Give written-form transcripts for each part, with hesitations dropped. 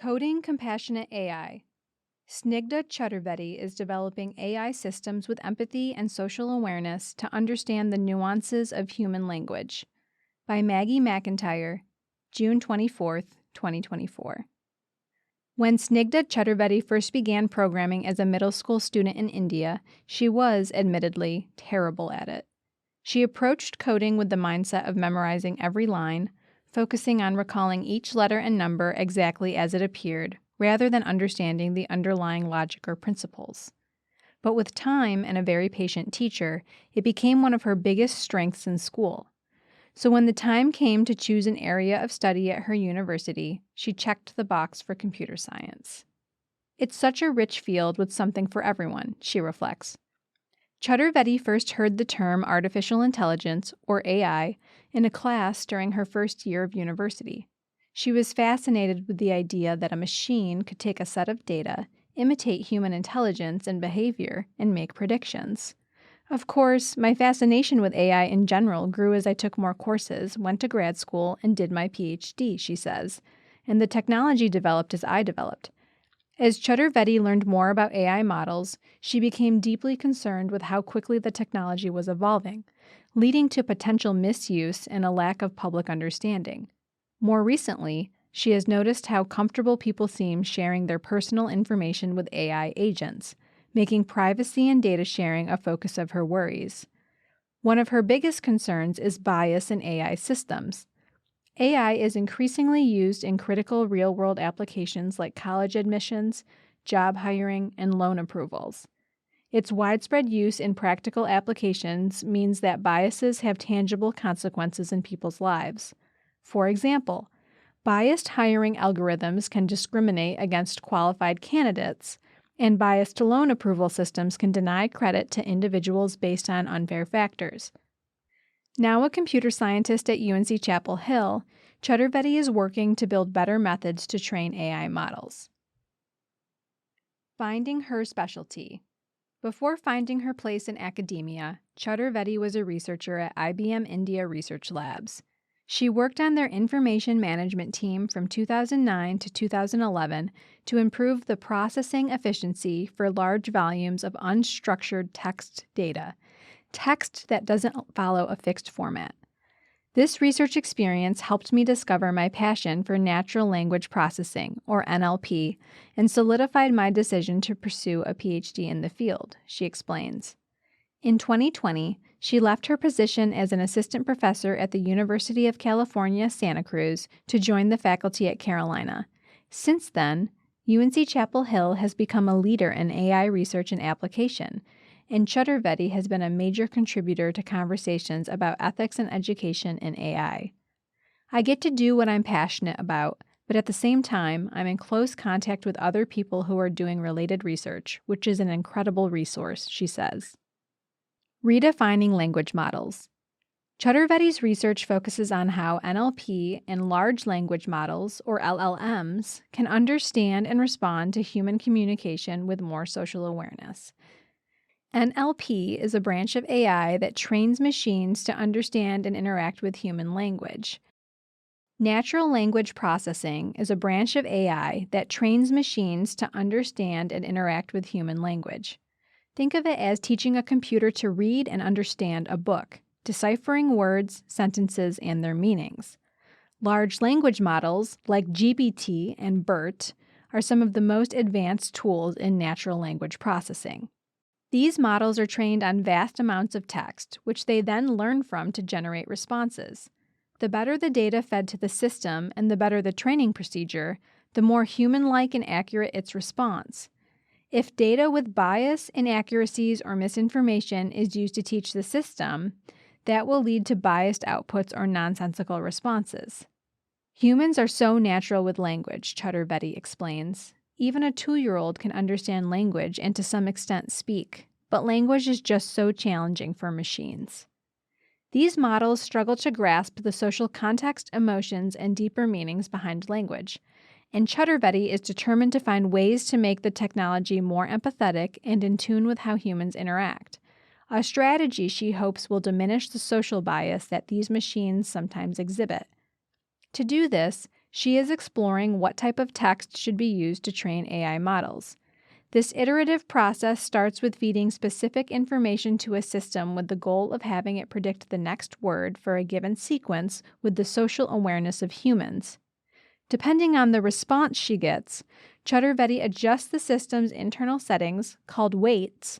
Coding Compassionate AI. Snigdha Chaturvedi is developing AI systems with empathy and social awareness to understand the nuances of human language. By Maggie McIntyre, June 24, 2024. When Snigdha Chaturvedi first began programming as a middle school student in India, she was, admittedly, terrible at it. She approached coding with the mindset of memorizing every line, focusing on recalling each letter and number exactly as it appeared, rather than understanding the underlying logic or principles. But with time and a very patient teacher, it became one of her biggest strengths in school. So when the time came to choose an area of study at her university, she checked the box for computer science. It's such a rich field with something for everyone, she reflects. Chaturvedi first heard the term artificial intelligence, or AI, in a class during her first year of university. She was fascinated with the idea that a machine could take a set of data, imitate human intelligence and behavior, and make predictions. Of course, my fascination with AI in general grew as I took more courses, went to grad school, and did my PhD, she says, and the technology developed as I developed. As Chaturvedi learned more about AI models, she became deeply concerned with how quickly the technology was evolving, leading to potential misuse and a lack of public understanding. More recently, she has noticed how comfortable people seem sharing their personal information with AI agents, making privacy and data sharing a focus of her worries. One of her biggest concerns is bias in AI systems. AI is increasingly used in critical real-world applications like college admissions, job hiring, and loan approvals. Its widespread use in practical applications means that biases have tangible consequences in people's lives. For example, biased hiring algorithms can discriminate against qualified candidates, and biased loan approval systems can deny credit to individuals based on unfair factors. Now a computer scientist at UNC Chapel Hill, Chaturvedi is working to build better methods to train AI models. Finding her specialty. Before finding her place in academia, Chaturvedi was a researcher at IBM India Research Labs. She worked on their information management team from 2009 to 2011 to improve the processing efficiency for large volumes of unstructured text data, text that doesn't follow a fixed format. This research experience helped me discover my passion for natural language processing, or NLP, and solidified my decision to pursue a PhD in the field, she explains. In 2020, she left her position as an assistant professor at the University of California, Santa Cruz, to join the faculty at Carolina. Since then, UNC Chapel Hill has become a leader in AI research and application, and Chaturvedi has been a major contributor to conversations about ethics and education in AI. I get to do what I'm passionate about, but at the same time, I'm in close contact with other people who are doing related research, which is an incredible resource, she says. Redefining language models. Chaturvedi's research focuses on how NLP and large language models, or LLMs, can understand and respond to human communication with more social awareness. NLP is a branch of AI that trains machines to understand and interact with human language. Natural language processing is a branch of AI that trains machines to understand and interact with human language. Think of it as teaching a computer to read and understand a book, deciphering words, sentences, and their meanings. Large language models, like GPT and BERT, are some of the most advanced tools in natural language processing. These models are trained on vast amounts of text, which they then learn from to generate responses. The better the data fed to the system and the better the training procedure, the more human-like and accurate its response. If data with bias, inaccuracies, or misinformation is used to teach the system, that will lead to biased outputs or nonsensical responses. Humans are so natural with language, Chaturvedi explains. Even a 2-year-old can understand language and to some extent speak, but language is just so challenging for machines. These models struggle to grasp the social context, emotions, and deeper meanings behind language, and Chaturvedi is determined to find ways to make the technology more empathetic and in tune with how humans interact, a strategy she hopes will diminish the social bias that these machines sometimes exhibit. To do this, She is exploring what type of text should be used to train AI models. This iterative process starts with feeding specific information to a system with the goal of having it predict the next word for a given sequence with the social awareness of humans. Depending on the response she gets, Chaturvedi adjusts the system's internal settings, called weights,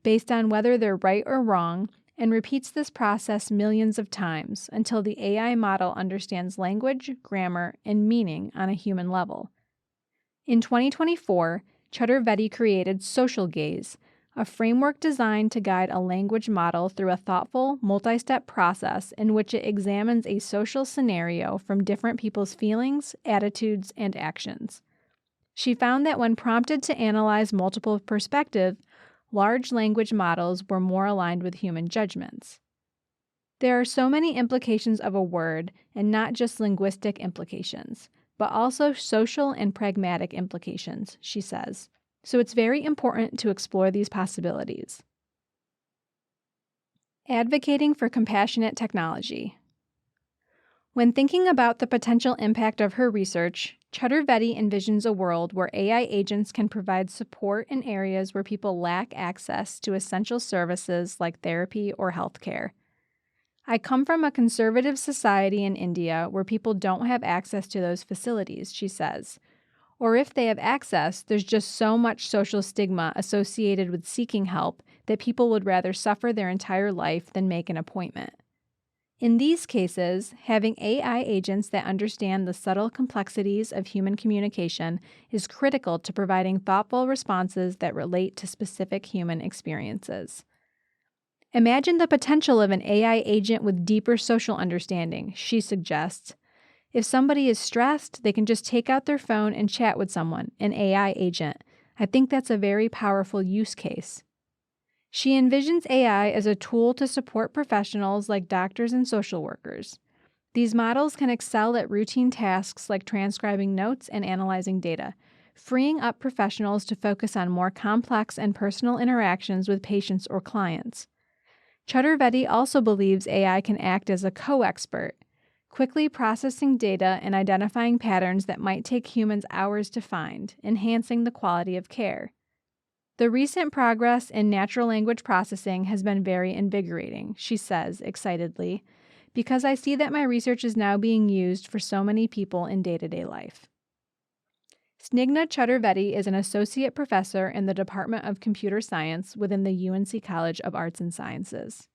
based on whether they're right or wrong, and repeats this process millions of times until the AI model understands language, grammar, and meaning on a human level. In 2024, Chaturvedi created Social Gaze, a framework designed to guide a language model through a thoughtful, multi-step process in which it examines a social scenario from different people's feelings, attitudes, and actions. She found that when prompted to analyze multiple perspectives, large language models were more aligned with human judgments. There are so many implications of a word, and not just linguistic implications, but also social and pragmatic implications, she says. So it's very important to explore these possibilities. Advocating for compassionate technology. When thinking about the potential impact of her research, Chaturvedi envisions a world where AI agents can provide support in areas where people lack access to essential services like therapy or healthcare. I come from a conservative society in India where people don't have access to those facilities, she says. Or if they have access, there's just so much social stigma associated with seeking help that people would rather suffer their entire life than make an appointment. In these cases, having AI agents that understand the subtle complexities of human communication is critical to providing thoughtful responses that relate to specific human experiences. Imagine the potential of an AI agent with deeper social understanding, she suggests. If somebody is stressed, they can just take out their phone and chat with someone, an AI agent. I think that's a very powerful use case. She envisions AI as a tool to support professionals like doctors and social workers. These models can excel at routine tasks like transcribing notes and analyzing data, freeing up professionals to focus on more complex and personal interactions with patients or clients. Chaturvedi also believes AI can act as a co-expert, quickly processing data and identifying patterns that might take humans hours to find, enhancing the quality of care. The recent progress in natural language processing has been very invigorating, she says excitedly, because I see that my research is now being used for so many people in day-to-day life. Snigdha Chaturvedi is an associate professor in the Department of Computer Science within the UNC College of Arts and Sciences.